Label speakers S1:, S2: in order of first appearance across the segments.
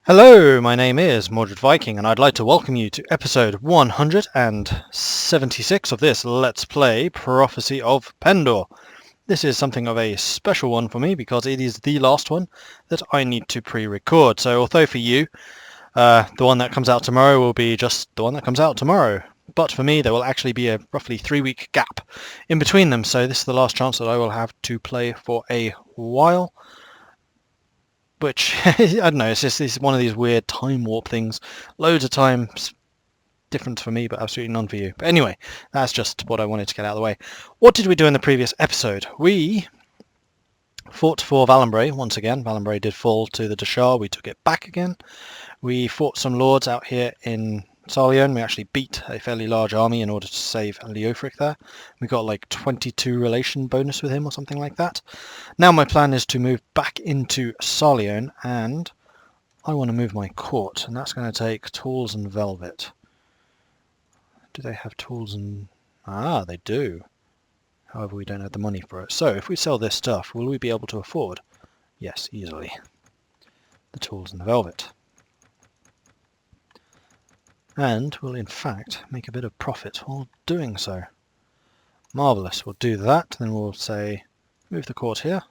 S1: Hello, my name is Mordred Viking, and I'd like to welcome you to episode 176 of this Let's Play Prophecy of Pendor. This is something of a special one for me because it is the last one that I need to pre-record. So although for you, the one that comes out tomorrow will be just the one that comes out tomorrow. But for me, there will actually be a roughly 3-week gap in between them. So this is the last chance that I will have to play for a while. Which, I don't know, it's one of these weird time warp things. Loads of times different for me, but absolutely none for you. But anyway, that's just what I wanted to get out of the way. What did we do in the previous episode? We fought for Valenbray once again. Valenbray did fall to the Deshar. We took it back again. We fought some lords out here in Sarleon. We actually beat a fairly large army in order to save Leofric there. We got like 22 relation bonus with him or something like that. Now my plan is to move back into Sarleon, and I want to move my court, and that's going to take tools and velvet. Do they have tools and... Ah, they do. However, we don't have the money for it. So if we sell this stuff, will we be able to afford? Yes, easily. The tools and the velvet. And will in fact make a bit of profit while doing so. Marvellous, we'll do that, then we'll say move the court here.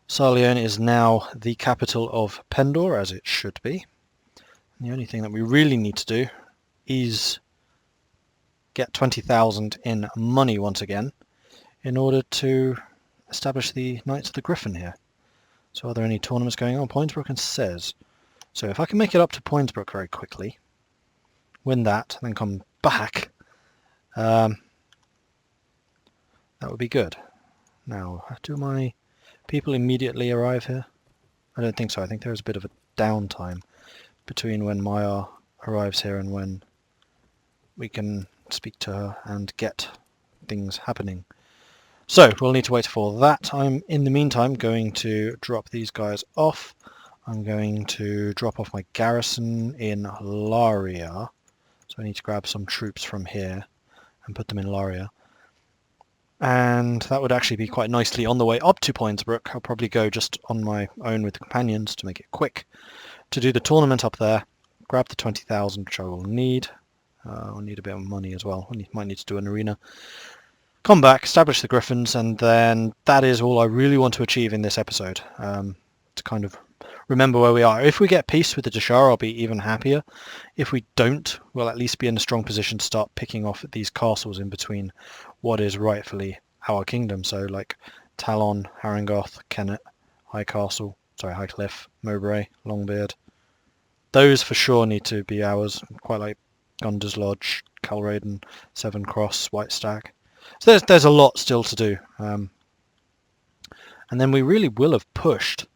S1: Sarleon is now the capital of Pendor, as it should be. And the only thing that we really need to do is get 20,000 in money once again in order to establish the Knights of the Griffin here. So are there any tournaments going on? Poinsbrook and Says. So if I can make it up to Poinsbrook very quickly, win that, and then come back, that would be good. Now, do my people immediately arrive here? I don't think so. I think there's a bit of a downtime between when Maya arrives here and when we can speak to her and get things happening. So we'll need to wait for that. I'm in the meantime going to drop these guys off. I'm going to drop off my garrison in Laria. So I need to grab some troops from here and put them in Laria. And that would actually be quite nicely on the way up to Poinsbrook. I'll probably go just on my own with the companions to make it quick to do the tournament up there. Grab the 20,000, which I will need. I'll need a bit of money as well. We might need to do an arena. Come back, establish the Griffins, and then that is all I really want to achieve in this episode. To kind of remember where we are. If we get peace with the Deshar, I'll be even happier. If we don't, we'll at least be in a strong position to start picking off these castles in between what is rightfully our kingdom. So like Talon, Harengoth, Kennet, Highcliffe, Mowbray, Longbeard. Those for sure need to be ours. Quite like Gunder's Lodge, Calraden, Seven Cross, White Stag. So there's a lot still to do. And then we really will have pushed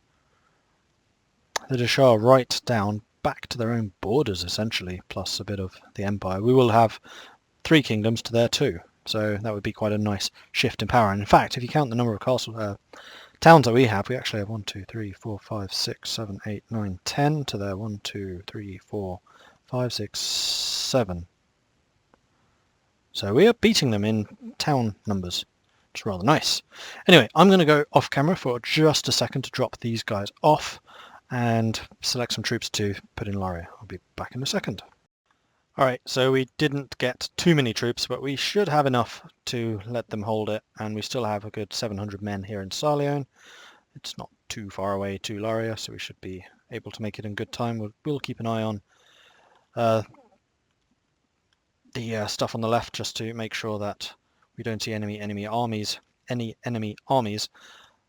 S1: the Deshar right down back to their own borders, essentially, plus a bit of the Empire. We will have 3 kingdoms to there too, so that would be quite a nice shift in power. And in fact, if you count the number of towns that we actually have 1, 2, 3, 4, 5, 6, 7, 8, 9, 10 to there. 1, 2, 3, 4, 5, 6, 7. So we are beating them in town numbers. It's rather nice. Anyway, I'm going to go off camera for just a second to drop these guys off and select some troops to put in Laria. I'll be back in a second. Alright, so we didn't get too many troops, but we should have enough to let them hold it, and we still have a good 700 men here in Sarleon. It's not too far away to Laria, so we should be able to make it in good time. We'll keep an eye on the stuff on the left just to make sure that we don't see any enemy armies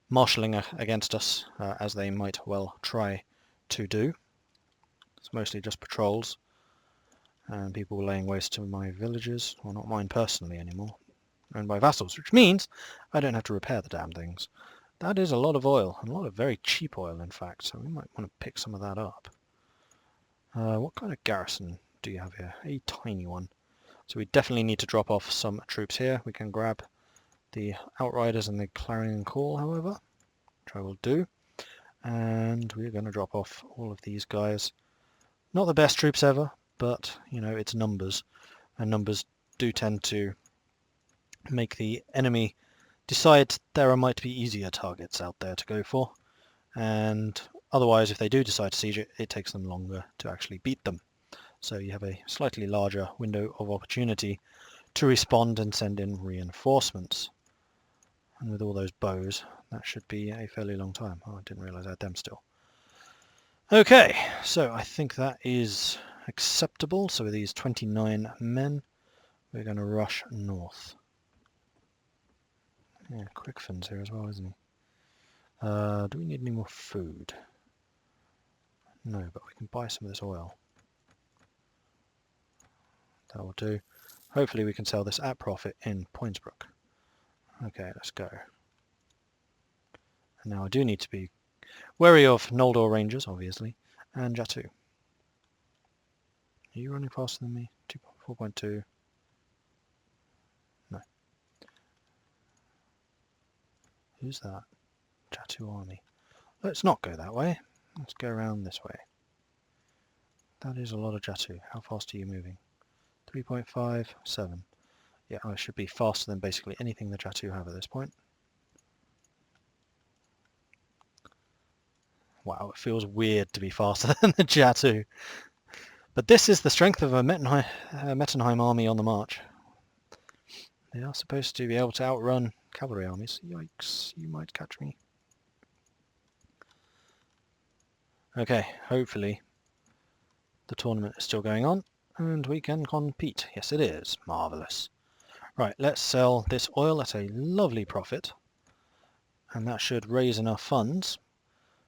S1: marshalling against us, as they might well try to do. It's mostly just patrols and people laying waste to my villages, well, not mine personally anymore, owned by vassals, which means I don't have to repair the damn things. That is a lot of oil, and a lot of very cheap oil in fact, so we might want to pick some of that up. What kind of garrison do you have here? A tiny one. So we definitely need to drop off some troops here. We can grab the Outriders and the Clarion Call, however, which I will do. And we're going to drop off all of these guys. Not the best troops ever, but, you know, it's numbers. And numbers do tend to make the enemy decide there might be easier targets out there to go for. And Otherwise, if they do decide to siege it, it takes them longer to actually beat them. So you have a slightly larger window of opportunity to respond and send in reinforcements. And with all those bows, that should be a fairly long time. Oh, I didn't realise I had them still. Okay, so I think that is acceptable. So with these 29 men, we're going to rush north. Yeah, Quickfin's here as well, isn't he? Do we need any more food? No, but we can buy some of this oil. That will do. Hopefully we can sell this at profit in Poinsbrook. Okay, let's go. And now I do need to be wary of Noldor Rangers, obviously, and Jatu. Are you running faster than me? 4.2. No. Who's that? Jatu army. Let's not go that way. Let's go around this way. That is a lot of Jatu. How fast are you moving? 3.57. Yeah, I should be faster than basically anything the Jatu have at this point. Wow, it feels weird to be faster than the Jatu. But this is the strength of a Mettenheim army on the march. They are supposed to be able to outrun cavalry armies. Yikes, you might catch me. Okay, hopefully the tournament is still going on and we can compete. Yes, it is. Marvellous. Right, let's sell this oil at a lovely profit. And that should raise enough funds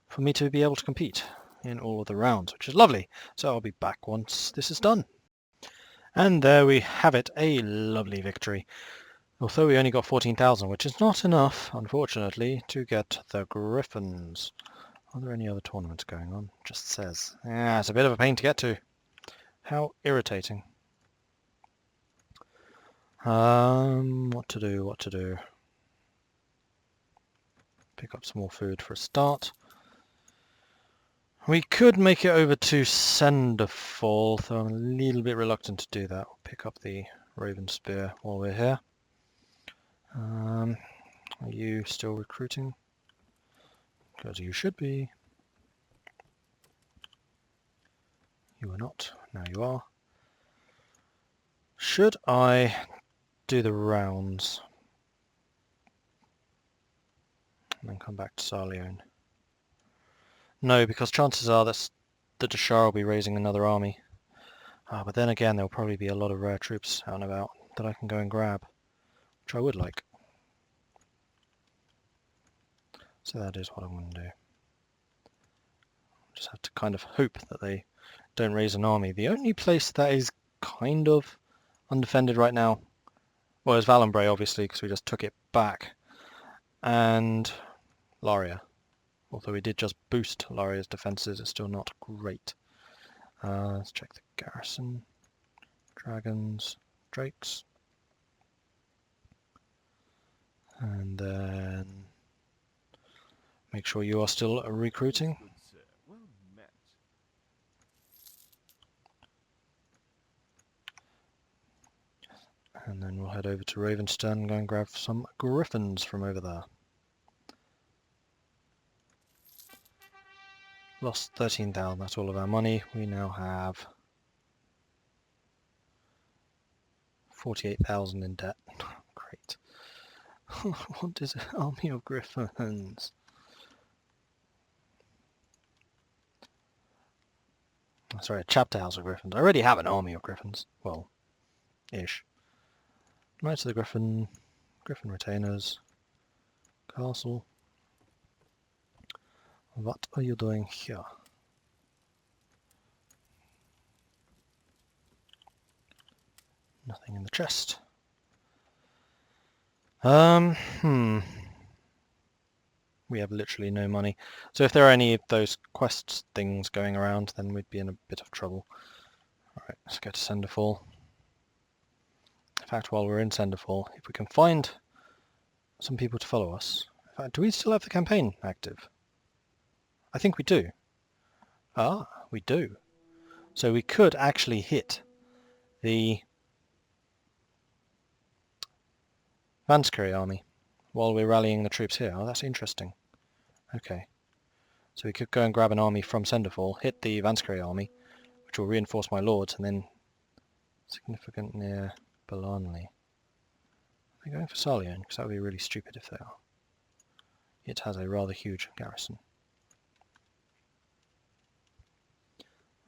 S1: for me to be able to compete in all of the rounds, which is lovely. So I'll be back once this is done. And there we have it, a lovely victory. Although we only got 14,000, which is not enough, unfortunately, to get the Griffins. Are there any other tournaments going on? Just says. Yeah, it's a bit of a pain to get to. How irritating. What to do? Pick up some more food for a start. We could make it over to Senderfall, though I'm a little bit reluctant to do that. We'll pick up the Raven Spear while we're here. Are you still recruiting? Because you should be. You are not. Now you are. Should I do the rounds and then come back to Sarleone? No, because chances are that the Dashar will be raising another army. But then again, there'll probably be a lot of rare troops out and about that I can go and grab, which I would like. So that is what I'm going to do. Just have to kind of hope that they don't raise an army. The only place that is kind of undefended right now, well, is Valenbray, obviously, because we just took it back, and Laria. Although we did just boost Laria's defences, it's still not great. Let's check the garrison. Dragons, drakes. And then make sure you are still recruiting. And then we'll head over to Ravenstone and go and grab some Griffins from over there. Lost 13,000, that's all of our money. We now have 48,000 in debt. Great. What is an army of Griffins? Oh, sorry, a chapter house of Griffins. I already have an army of Griffins. Well, ish. Knights of the Griffin, Griffin Retainers, Castle. What are you doing here? Nothing in the chest. We have literally no money. So if there are any of those quest things going around, then we'd be in a bit of trouble. Alright, let's go to Senderfall. In fact, while we're in Senderfall, if we can find some people to follow us. In fact, do we still have the campaign active? I think we do. Ah, we do. So we could actually hit the Vanskiri army while we're rallying the troops here. Oh, that's interesting. Okay. So we could go and grab an army from Senderfall, hit the Vanskari army, which will reinforce my lords, and then significant near Belarnley. Are they going for Sarleon? Because that would be really stupid if they are. It has a rather huge garrison.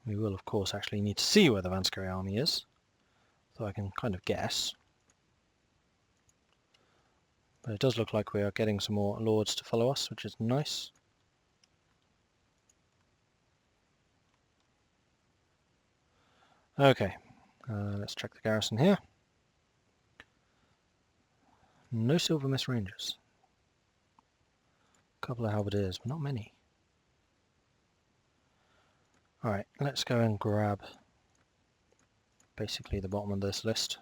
S1: We will, of course, actually need to see where the Vanskari army is, so I can kind of guess. But it does look like we are getting some more lords to follow us, which is nice. Okay, let's check the garrison here. No Silver Mist Rangers. A couple of halberdiers, but not many. Alright, let's go and grab basically the bottom of this list.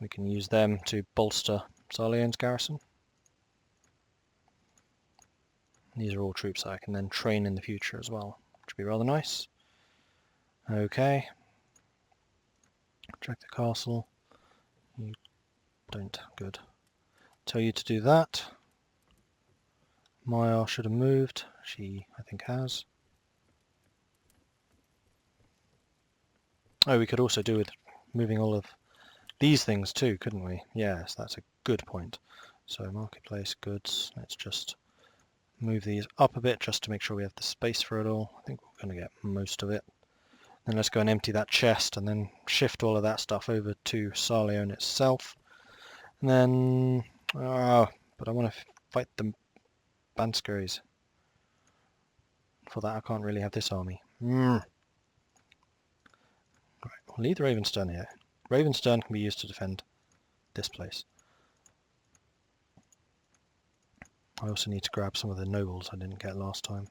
S1: We can use them to bolster Sarleon's garrison. These are all troops that I can then train in the future as well, which would be rather nice. Okay. Check the castle. You don't. Good. Tell you to do that. Maya should have moved. She, I think, has. Oh, we could also do with moving all of these things too, couldn't we? Yes, that's a good point. So marketplace, goods, let's just move these up a bit just to make sure we have the space for it all. I think we're going to get most of it. Then let's go and empty that chest and then shift all of that stuff over to Sarleon itself. And then... but I want to fight the Vanskaris. For that I can't really have this army. Right, we'll leave the Ravenstern here. Ravenstern can be used to defend this place. I also need to grab some of the nobles I didn't get last time.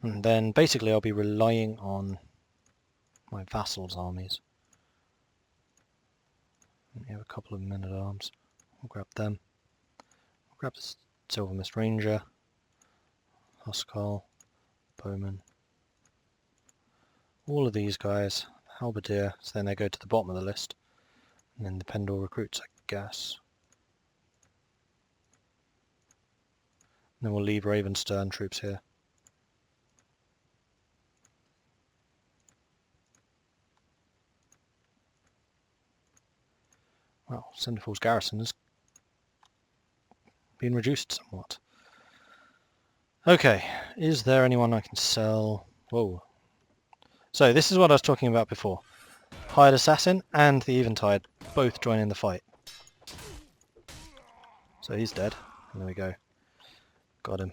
S1: And then basically I'll be relying on my vassals' armies. We have a couple of men-at-arms. We'll grab them. We'll grab the Silver Mist Ranger, Huskal, Bowman. All of these guys, Halberdier, so then they go to the bottom of the list. And then the Pendor recruits, I guess. And then we'll leave Ravenstern troops here. Well, Senderfall's garrison has been reduced somewhat. Okay, is there anyone I can sell? Whoa. So this is what I was talking about before. Hired Assassin and the Eventide both join in the fight. So he's dead. And there we go. Got him.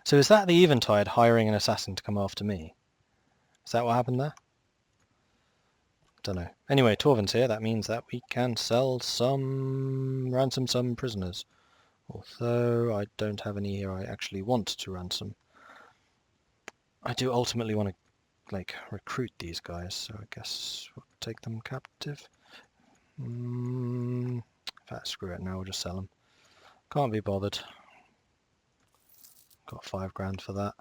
S1: So is that the Eventide hiring an assassin to come after me? Is that what happened there? Don't know. Anyway, Torvin's here. That means that we can sell some... ransom some prisoners. Although I don't have any here I actually want to ransom. I do ultimately want to, like, recruit these guys, so I guess we'll take them captive. In fact, screw it now, we'll just sell them. Can't be bothered. Got 5 grand for that.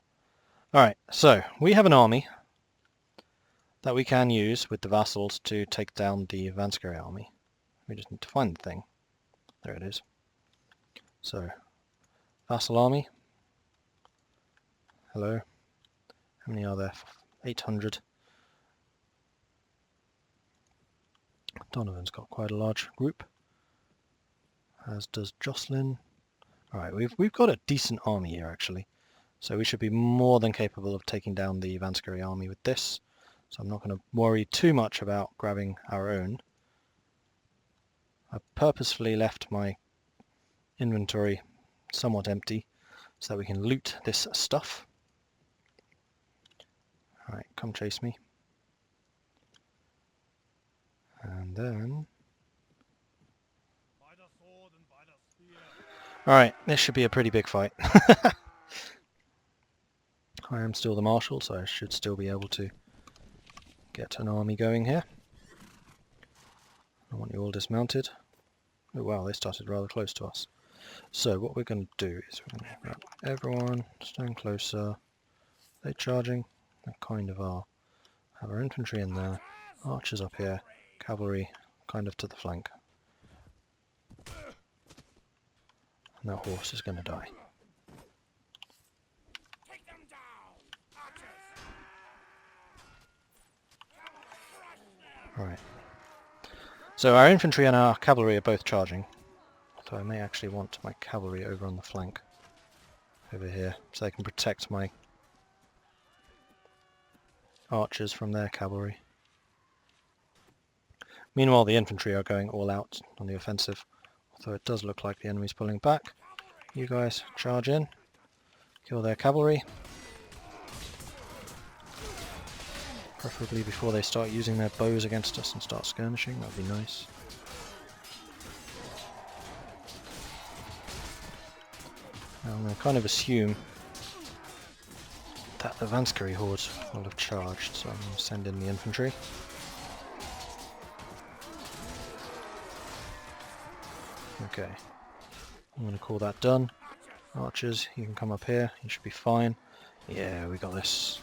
S1: Alright, so we have an army that we can use with the vassals to take down the Vanskari army. We just need to find the thing. There it is. So, vassal army. Hello. How many are there? 800. Donovan's got quite a large group, as does Jocelyn. Alright, we've got a decent army here actually, so we should be more than capable of taking down the Vanskari army with this. So I'm not going to worry too much about grabbing our own. I purposefully left my inventory somewhat empty so that we can loot this stuff. Alright, come chase me. And then... Alright, this should be a pretty big fight. I am still the marshal, so I should still be able to get an army going here. I want you all dismounted. Oh wow, they started rather close to us. So what we're going to do is we're going to grab everyone, stand closer. Are they charging? They kind of are. Have our infantry in there, archers up here, cavalry kind of to the flank. And that horse is going to die. Right. So our infantry and our cavalry are both charging. So I may actually want my cavalry over on the flank. Over here. So they can protect my archers from their cavalry. Meanwhile the infantry are going all out on the offensive. Although it does look like the enemy's pulling back. You guys charge in. Kill their cavalry. Preferably before they start using their bows against us and start skirmishing, that would be nice. Now I'm going to kind of assume that the Vanskari hordes will have charged, so I'm going to send in the infantry. Okay, I'm going to call that done. Archers, you can come up here, you should be fine. Yeah, we got this.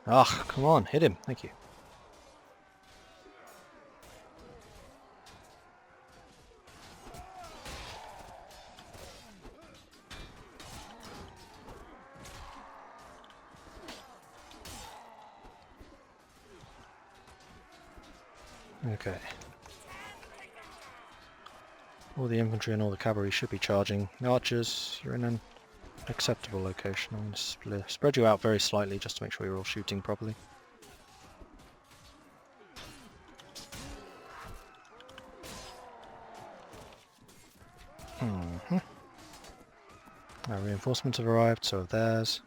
S1: Ah, come on, hit him, thank you. Okay. All the infantry and all the cavalry should be charging. The archers, you're in an acceptable location. I'm going to spread you out very slightly just to make sure you're all shooting properly. Our reinforcements have arrived, so have theirs.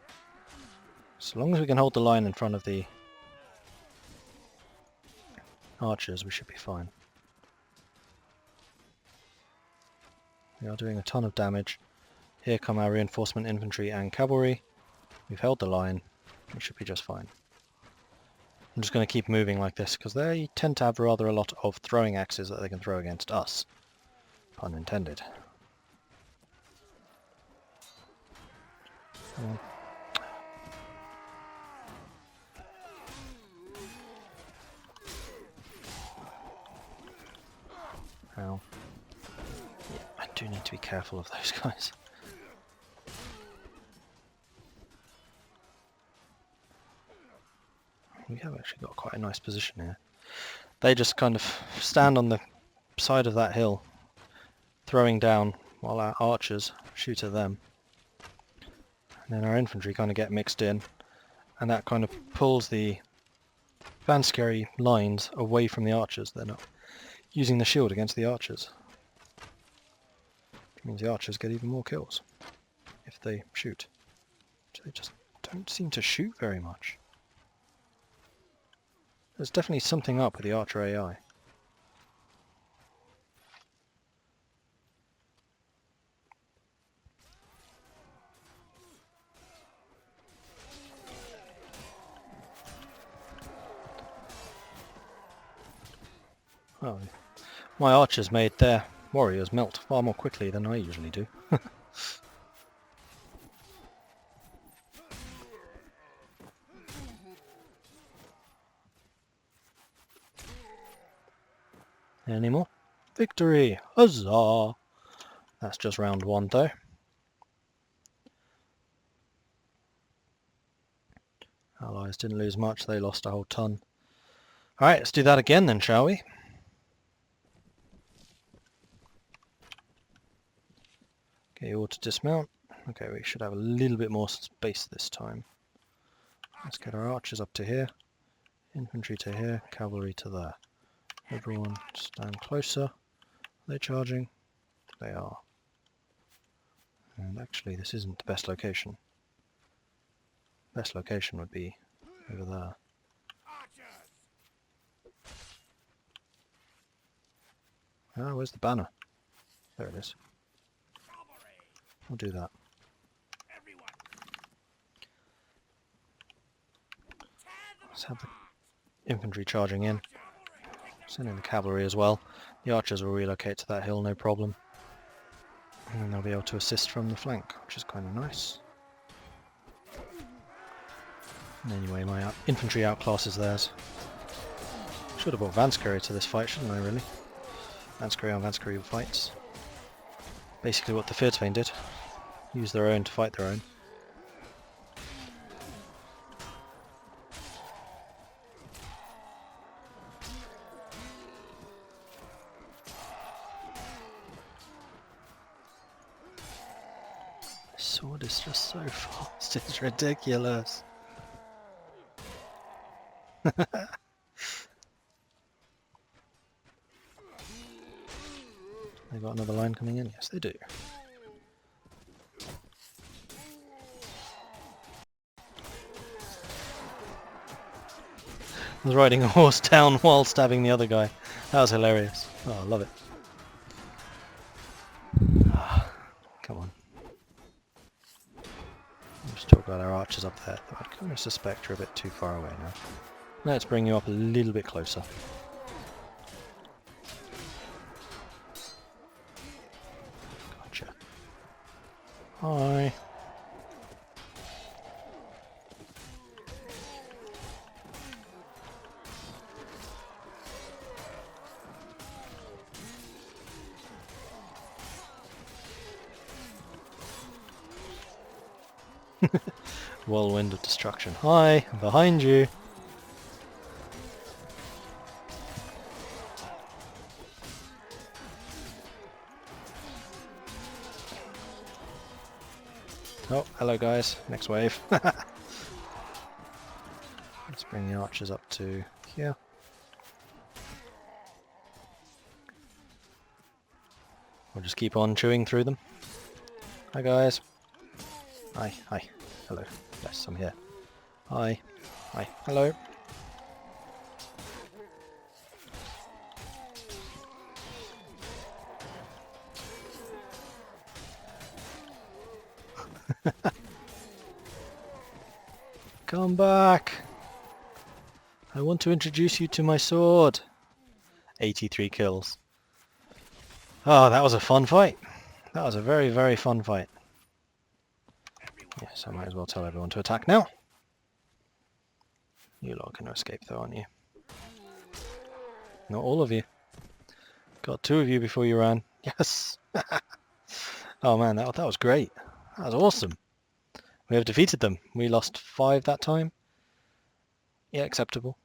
S1: So long as we can hold the line in front of the archers, we should be fine. We are doing a ton of damage. Here come our reinforcement infantry and cavalry. We've held the line. We should be just fine. I'm just going to keep moving like this because they tend to have rather a lot of throwing axes that they can throw against us. Pun intended. Ow. Yeah, I do need to be careful of those guys. We have actually got quite a nice position here. They just kind of stand on the side of that hill, throwing down, while our archers shoot at them. And then our infantry kind of get mixed in, and that kind of pulls the Vanskari lines away from the archers. They're not using the shield against the archers. Which means the archers get even more kills if they shoot. So they just don't seem to shoot very much. There's definitely something up with the archer AI. Oh, my archers made their warriors melt far more quickly than I usually do. Any more? Victory! Huzzah! That's just round one though. Allies didn't lose much, they lost a whole ton. Alright, let's do that again then, shall we? Okay, all to dismount. Okay, we should have a little bit more space this time. Let's get our archers up to here. Infantry to here, cavalry to there. Everyone stand closer. Are they charging? They are. And actually this isn't the best location. Best location would be over there. Ah, where's the banner? There it is. We'll do that. Let's have the infantry charging in. Send in the cavalry as well. The archers will relocate to that hill, no problem. And then they'll be able to assist from the flank, which is kind of nice. Anyway, my infantry outclasses theirs. Should have brought Vanskiri to this fight, shouldn't I, really? Vanskiri on Vanskiri fights. Basically what the Feardsvane did. Use their own to fight their own. This sword is just so fast, it's ridiculous. They got another line coming in? Yes, they do. I was riding a horse down while stabbing the other guy. That was hilarious. Oh, I love it. Come on. We've still got our archers up there. I kind of suspect you're a bit too far away now. Let's bring you up a little bit closer. Gotcha. Hi. Whirlwind of destruction. Hi, I'm behind you. Oh, hello guys. Next wave. Let's bring the archers up to here. We'll just keep on chewing through them. Hi guys. Hi, hi. Hello. Yes, I'm here. Hi. Hi. Hello. Come back. I want to introduce you to my sword. 83 kills. Oh, that was a fun fight. That was a very, very fun fight. Yes, I might as well tell everyone to attack now. You lot are going to escape though, aren't you? Not all of you. Got 2 of you before you ran. Yes! Oh man, that was great. That was awesome. We have defeated them. We lost 5 that time. Yeah, acceptable.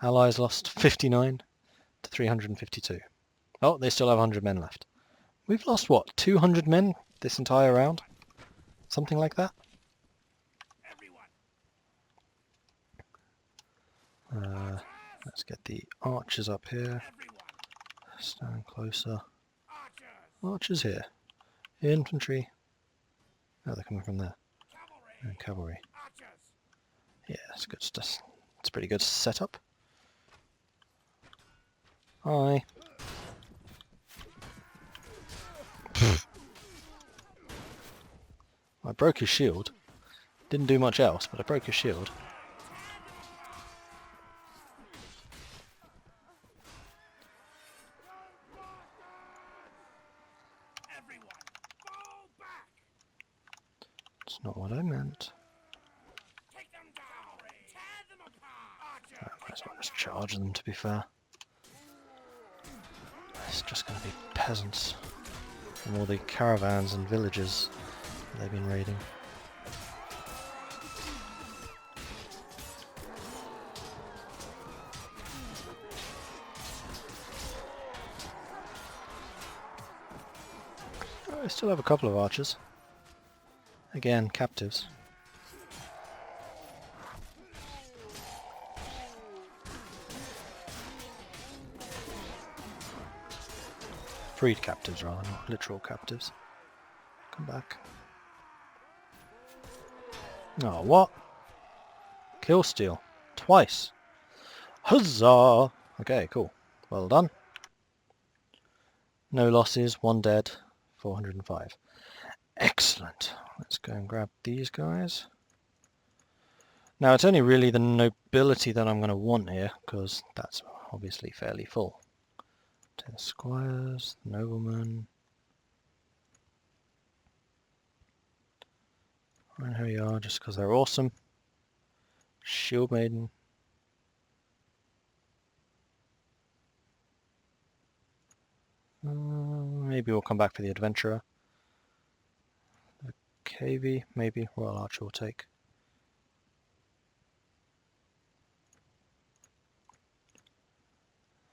S1: Allies lost 59 to 352. Oh, they still have 100 men left. We've lost what, 200 men this entire round? Something like that? Let's get the archers up here. Stand closer. Archers here. Infantry. Oh, they're coming from there. And cavalry. Yeah, it's good stuff. It's a pretty good setup. Hi. I broke his shield. Didn't do much else, but I broke his shield. That's not what I meant. I might as well just charge them, to be fair. It's just going to be peasants from all the caravans and villages that they've been raiding. Oh, I still have a couple of archers. Again, captives. Freed captives, rather, not literal captives. Come back. Oh, what? Kill steal. Twice. Huzzah! Okay, cool. Well done. No losses, 1 dead, 405. Excellent. Let's go and grab these guys. Now, it's only really the nobility that I'm going to want here, because that's obviously fairly full. 10 squires, noblemen. And here we are, just because they're awesome. Shield Maiden. Maybe we'll come back for the Adventurer. The KV, maybe. Royal Archer will take.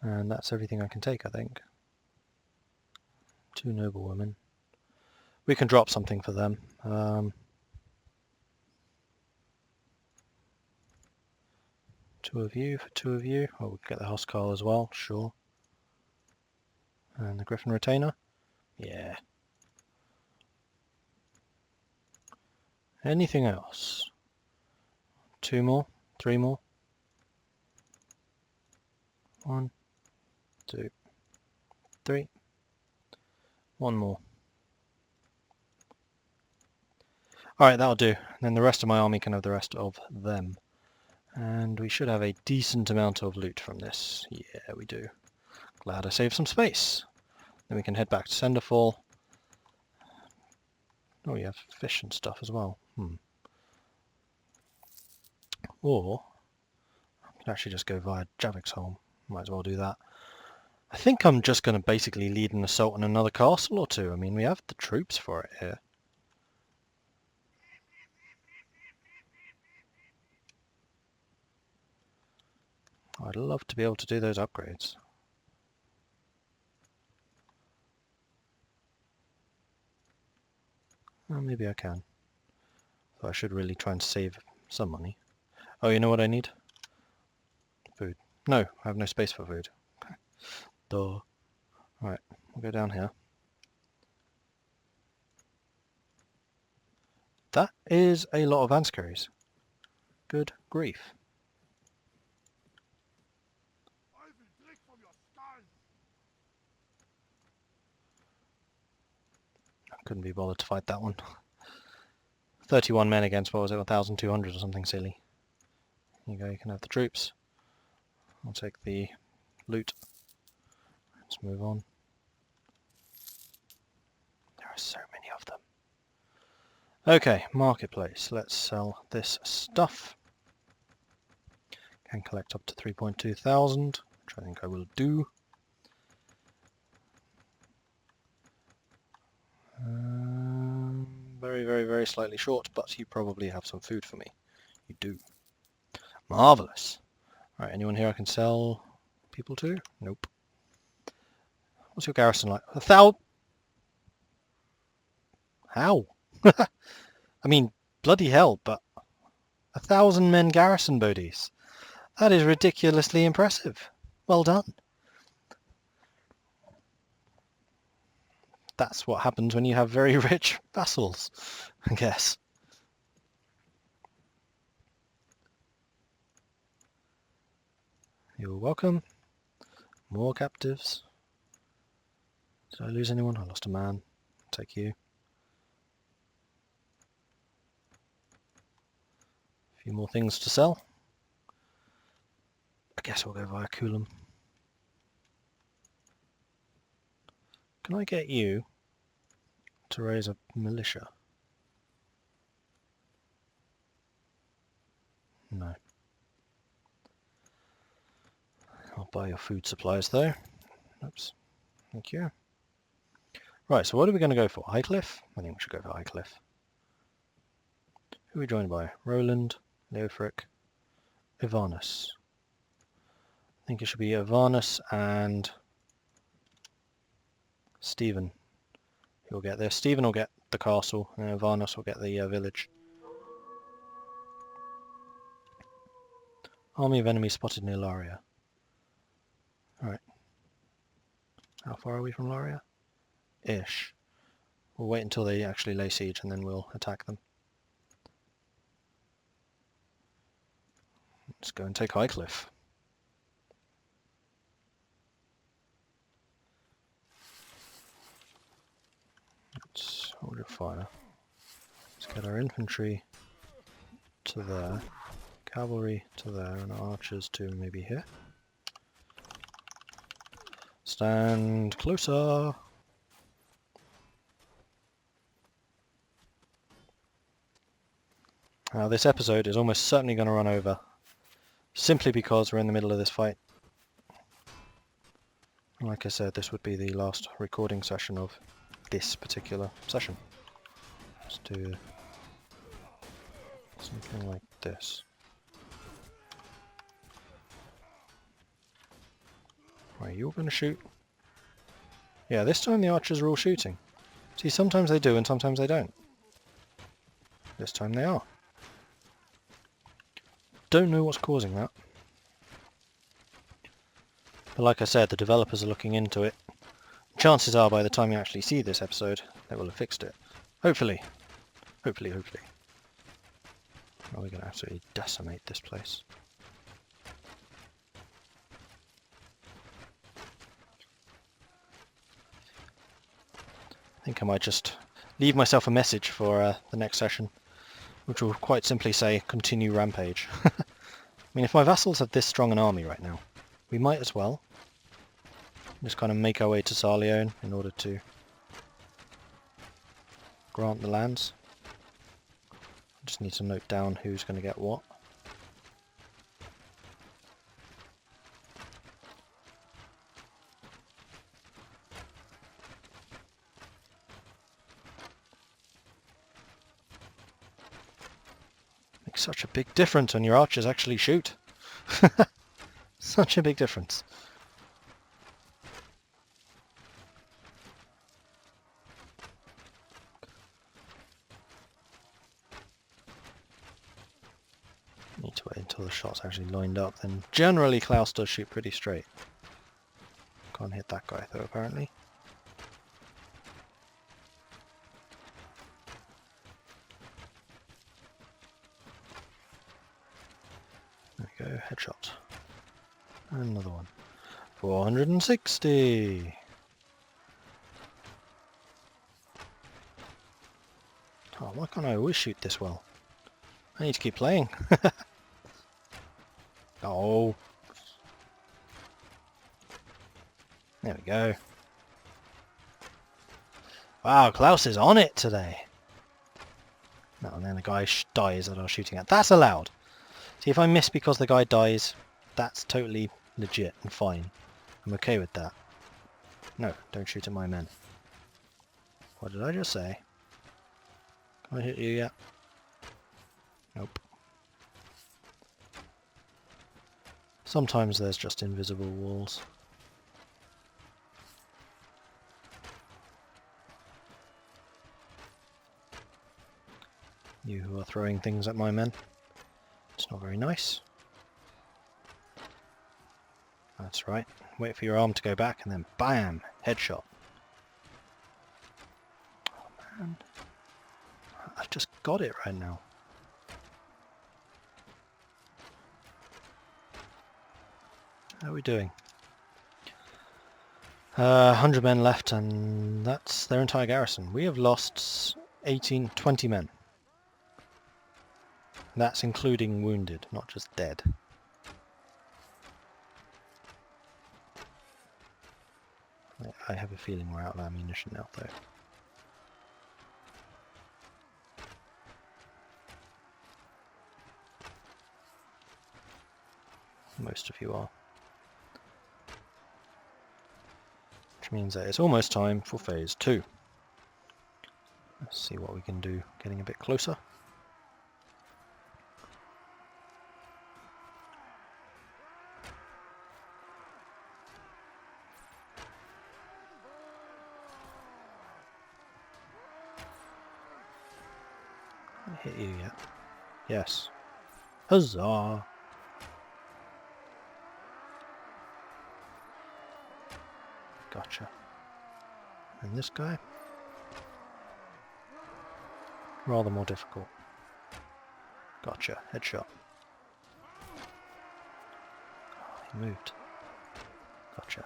S1: And that's everything I can take, I think. 2 noblewomen. We can drop something for them. 2 of you for 2 of you. Oh, we can get the Huscarl as well, sure. And the Griffin Retainer? Yeah. Anything else? 2 more? 3 more? 1, 2, 3. 1 more. Alright, that'll do. Then the rest of my army can have the rest of them. And we should have a decent amount of loot from this. Yeah, we do. Glad I saved some space. Then we can head back to Senderfall. Oh, you have fish and stuff as well. Or, I can actually just go via Javiksholm. Might as well do that. I think I'm just going to basically lead an assault on another castle or 2. I mean, we have the troops for it here. I'd love to be able to do those upgrades. Well, maybe I can. So I should really try and save some money. Oh, you know what I need? Food. No, I have no space for food. Duh. Alright, we'll go down here. That is a lot of Anscaries. Good grief. I couldn't be bothered to fight that one. 31 men against, what was it, 1,200 or something silly. Here you go, you can have the troops. I'll take the loot. Let's move on. There are so many of them. Okay, marketplace. Let's sell this stuff. Can collect up to 3.2 thousand, which I think I will do. Very, very, very slightly short, but you probably have some food for me. You do. Marvellous. Alright, anyone here I can sell people to? Nope. What's your garrison like? 1,000? How? I mean, bloody hell, but 1,000 men garrison, Bodhies. That is ridiculously impressive. Well done. That's what happens when you have very rich vassals, I guess. You're welcome. More captives. Did I lose anyone? I lost a man. I'll take you. A few more things to sell. I guess we'll go via Coulomb. Can I get you to raise a militia? No. I'll buy your food supplies though. Oops. Thank you. Right, so what are we going to go for? Highcliffe? I think we should go for Highcliffe. Who are we joined by? Roland, Leofric, Ivanus. I think it should be Ivanus and Stephen. He'll get this. Stephen will get the castle, and Ivanus will get the village. Army of enemies spotted near Laria. Alright. How far are we from Laria? Ish. We'll wait until they actually lay siege and then we'll attack them. Let's go and take Highcliffe. Let's hold your fire. Let's get our infantry to there, cavalry to there, and our archers to maybe here. Stand closer! Now this episode is almost certainly going to run over, simply because we're in the middle of this fight. Like I said, this would be the last recording session of this particular session. Let's do something like this. Right, you're going to shoot. Yeah, this time the archers are all shooting. See, sometimes they do and sometimes they don't. This time they are. Don't know what's causing that. But like I said, the developers are looking into it. Chances are by the time you actually see this episode, they will have fixed it. Hopefully. Hopefully. Oh, we're going to absolutely decimate this place. I think I might just leave myself a message for the next session, which will quite simply say, continue rampage. I mean, if my vassals have this strong an army right now, we might as well just kind of make our way to Sarleone in order to grant the lands. I just need to note down who's going to get what. Makes such a big difference when your archers actually shoot. Such a big difference. Need to wait until the shot's actually lined up, then generally Klaus does shoot pretty straight. Can't hit that guy though, apparently. There we go, headshot. Another one. 460! Oh, why can't I always shoot this well? I need to keep playing. Oh. There we go. Wow, Klaus is on it today. No, and then the guy dies that I was shooting at. That's allowed. See, if I miss because the guy dies, that's totally legit and fine. I'm okay with that. No, don't shoot at my men. What did I just say? Can I hit you yet? Nope. Sometimes there's just invisible walls. You who are throwing things at my men. It's not very nice. That's right. Wait for your arm to go back and then BAM! Headshot. Oh man. I've just got it right now. How are we doing? 100 men left, and that's their entire garrison. We have lost 20 men. That's including wounded, not just dead. I have a feeling we're out of ammunition now, though. Most of you are. Which means that it's almost time for phase 2. Let's see what we can do getting a bit closer. I hit you yet? Yes. Huzzah! Gotcha. And this guy? Rather more difficult. Gotcha. Headshot. Oh, he moved. Gotcha.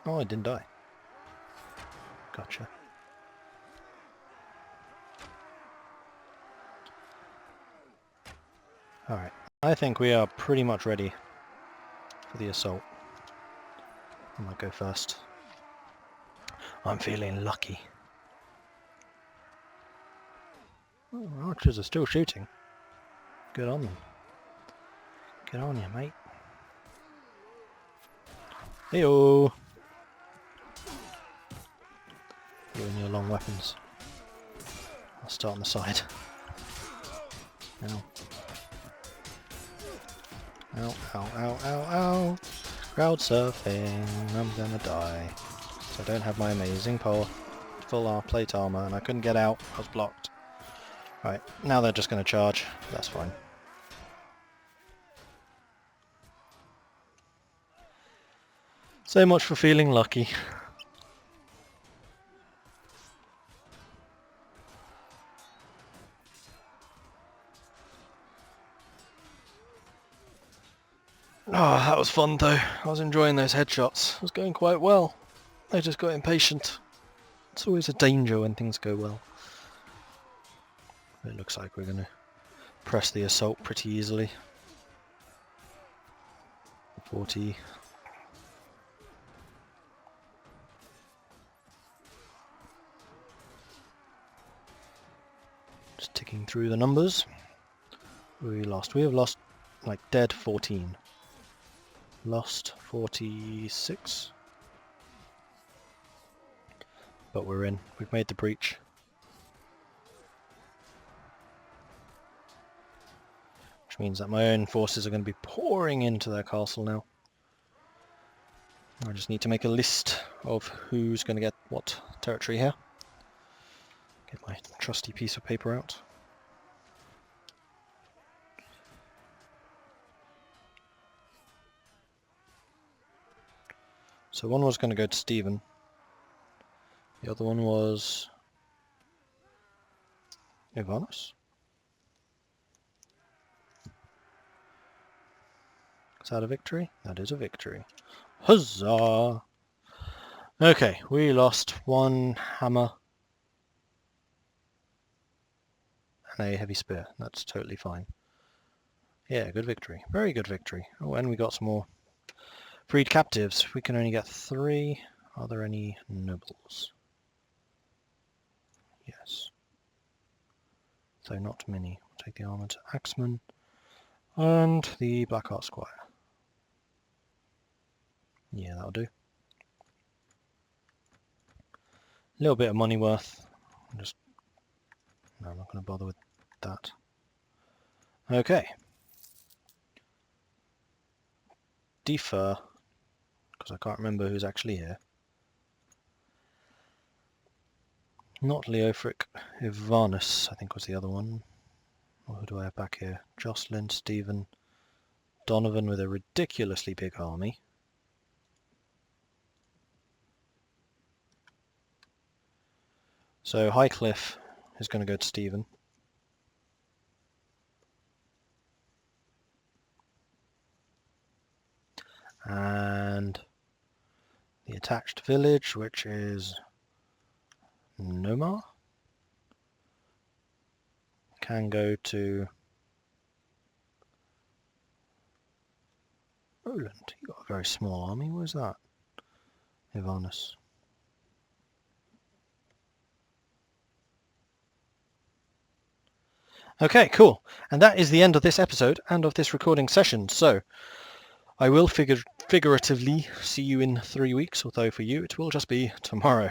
S1: Oh, I didn't die. Gotcha. Alright. I think we are pretty much ready for the assault. I might go first. I'm feeling lucky. Oh, archers are still shooting. Good on them. Get on you, mate. Heyo! You and your long weapons. I'll start on the side. Ow. Ow, ow, ow, ow, ow! Crowd surfing, I'm gonna die. So I don't have my amazing full plate armor, and I couldn't get out, I was blocked. Right, now they're just gonna charge, that's fine. So much for feeling lucky. Oh, that was fun though. I was enjoying those headshots. It was going quite well. I just got impatient. It's always a danger when things go well. It looks like we're going to press the assault pretty easily. 40. Just ticking through the numbers. We have lost like dead 14. Lost 46. But we're in. We've made the breach. Which means that my own forces are going to be pouring into their castle now. I just need to make a list of who's going to get what territory here. Get my trusty piece of paper out. So one was going to go to Stephen. The other one was Ivanos. Is that a victory? That is a victory. Huzzah! Okay, we lost one hammer and a heavy spear. That's totally fine. Yeah, good victory. Very good victory. Oh, and we got some more freed captives. We can only get 3. Are there any nobles? Yes. So not many. We'll take the armoured axeman and the Blackheart Squire. Yeah, that'll do. A little bit of money worth. No, I'm not going to bother with that. Okay. Defer, because I can't remember who's actually here. Not Leofric, Ivanus, I think was the other one. Or who do I have back here? Jocelyn, Stephen, Donovan with a ridiculously big army. So Highcliffe is going to go to Stephen. And the attached village, which is Nomar, can go to Roland. You got a very small army. Where's that? Ivanus. Okay, cool. And that is the end of this episode and of this recording session. So I will figuratively see you in 3 weeks, although for you it will just be tomorrow.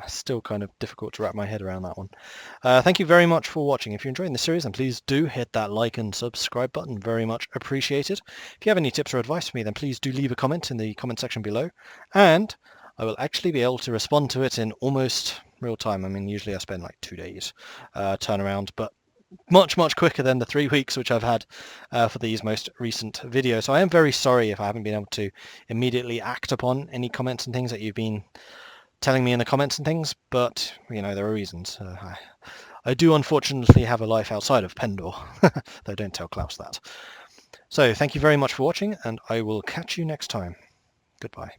S1: Still kind of difficult to wrap my head around that one. Thank you very much for watching. If you're enjoying the series, then please do hit that like and subscribe button. Very much appreciated. If you have any tips or advice for me, then please do leave a comment in the comment section below. And I will actually be able to respond to it in almost real time. I mean, usually I spend like 2 days turnaround, but much quicker than the 3 weeks which I've had for these most recent videos. So I am very sorry if I haven't been able to immediately act upon any comments and things that you've been telling me in the comments and things, but you know, there are reasons. I do unfortunately have a life outside of Pendor, though don't tell Klaus that. So thank you very much for watching, and I will catch you next time. Goodbye.